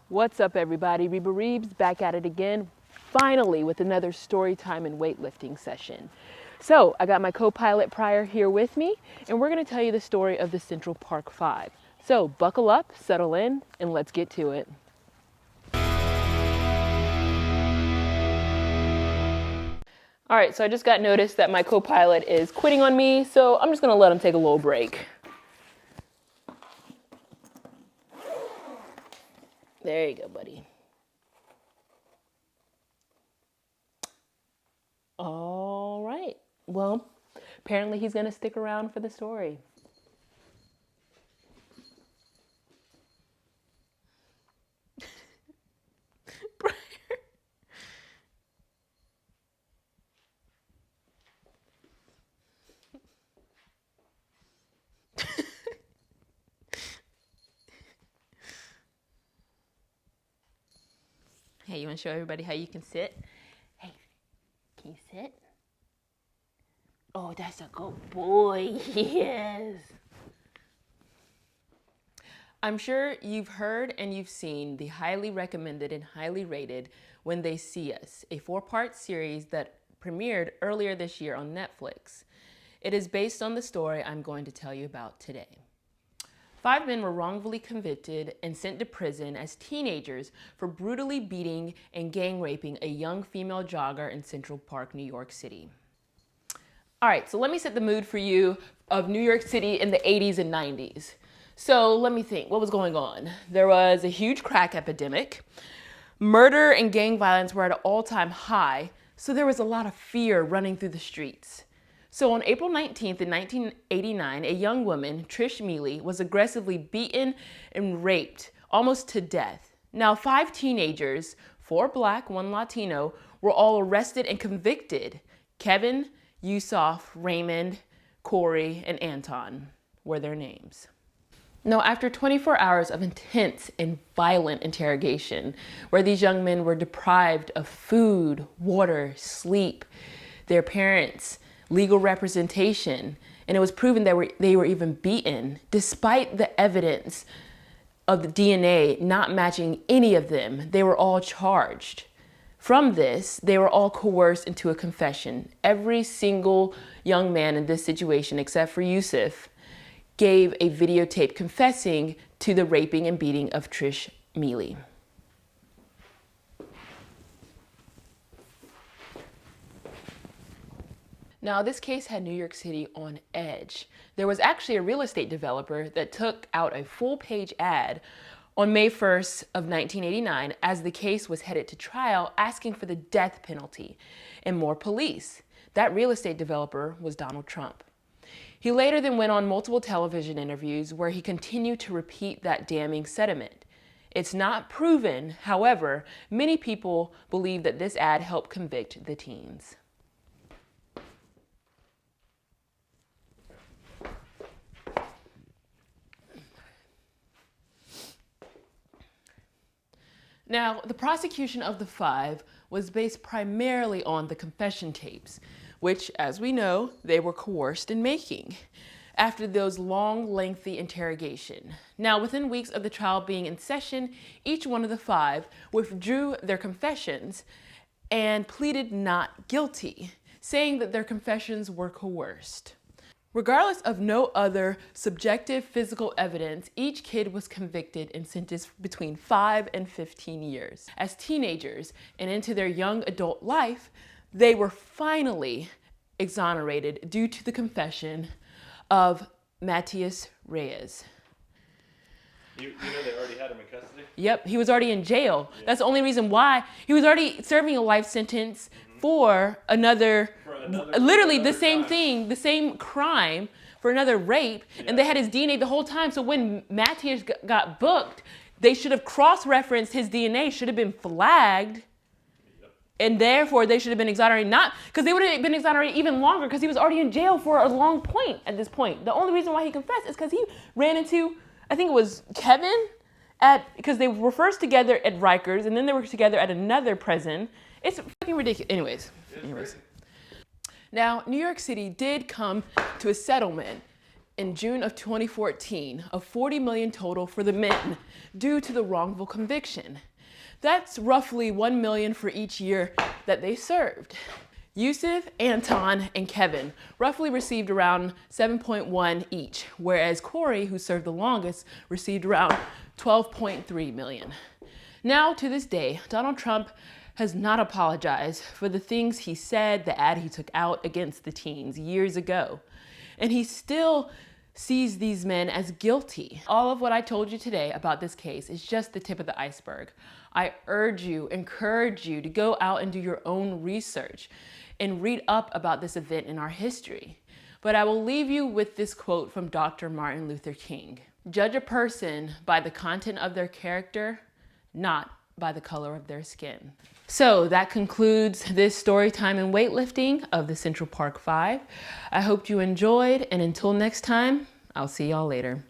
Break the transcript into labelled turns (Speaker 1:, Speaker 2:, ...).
Speaker 1: What's up, everybody? Reba Reeves back at it again, finally with another story time and weightlifting session. So I got my co-pilot Pryor here with me, and we're going to tell you the story of the Central Park Five. So buckle up, settle in, and let's get to it. All right, so I just got notice that my co-pilot is quitting on me, so I'm just going to let him take a little break. There you go, buddy. All right. Well, apparently he's going to stick around for the story. Hey, you want to show everybody how you can sit? Hey, can you sit? Oh, that's a good boy. Yes. I'm sure you've heard and you've seen the highly recommended and highly rated When They See Us, a 4-part series that premiered earlier this year on Netflix. It is based on the story I'm going to tell you about today. 5 men were wrongfully convicted and sent to prison as teenagers for brutally beating and gang raping a young female jogger in Central Park, New York City. All right, so let me set the mood for you of New York City in the 80s and 90s. So let me think, what was going on? There was a huge crack epidemic. Murder and gang violence were at an all-time high, so there was a lot of fear running through the streets. So on April 19th in 1989, a young woman, Trish Meili, was aggressively beaten and raped almost to death. Now 5 teenagers, 4 Black, 1 Latino, were all arrested and convicted. Kevin, Yusuf, Raymond, Corey, and Anton were their names. Now, after 24 hours of intense and violent interrogation, where these young men were deprived of food, water, sleep, their parents, legal representation, and it was proven that they were even beaten, despite the evidence of the DNA not matching any of them, they were all charged. From this, they were all coerced into a confession. Every single young man in this situation, except for Yusuf, gave a videotape confessing to the raping and beating of Trish Meili. Now, this case had New York City on edge. There was actually a real estate developer that took out a full-page ad on May 1st of 1989 as the case was headed to trial, asking for the death penalty and more police. That real estate developer was Donald Trump. He later then went on multiple television interviews where he continued to repeat that damning sentiment. It's not proven, however, many people believe that this ad helped convict the teens. Now, the prosecution of the 5 was based primarily on the confession tapes, which, as we know, they were coerced in making after those long, lengthy interrogation. Now, within weeks of the trial being in session, each one of the 5 withdrew their confessions and pleaded not guilty, saying that their confessions were coerced. Regardless of no other subjective physical evidence, each kid was convicted and sentenced between 5 and 15 years. As teenagers and into their young adult life, they were finally exonerated due to the confession of Matias Reyes.
Speaker 2: You know they already had him in custody?
Speaker 1: Yep, he was already in jail. Yeah. That's the only reason why. He was already serving a life sentence for another literally the same thing, the same crime for another rape, and they had his DNA the whole time. So when Matias got booked, they should have cross-referenced his DNA, should have been flagged, and therefore they should have been exonerated. Not because they would have been exonerated even longer because he was already in jail for a long point at this point. The only reason why he confessed is because he ran into, I think it was Kevin, because they were first together at Rikers and then they were together at another prison. It's fucking ridiculous. Anyways. Now, New York City did come to a settlement in June of 2014 of 40 million total for the men due to the wrongful conviction. That's roughly 1 million for each year that they served. Yusuf, Anton, and Kevin roughly received around 7.1 each, whereas Corey, who served the longest, received around 12.3 million. Now, to this day, Donald Trump has not apologized for the things he said, the ad he took out against the teens years ago. And he still sees these men as guilty. All of what I told you today about this case is just the tip of the iceberg. I urge you, encourage you to go out and do your own research and read up about this event in our history. But I will leave you with this quote from Dr. Martin Luther King. Judge a person by the content of their character, not by the color of their skin. So that concludes this story time in weightlifting of the Central Park 5. I hope you enjoyed, and until next time, I'll see y'all later.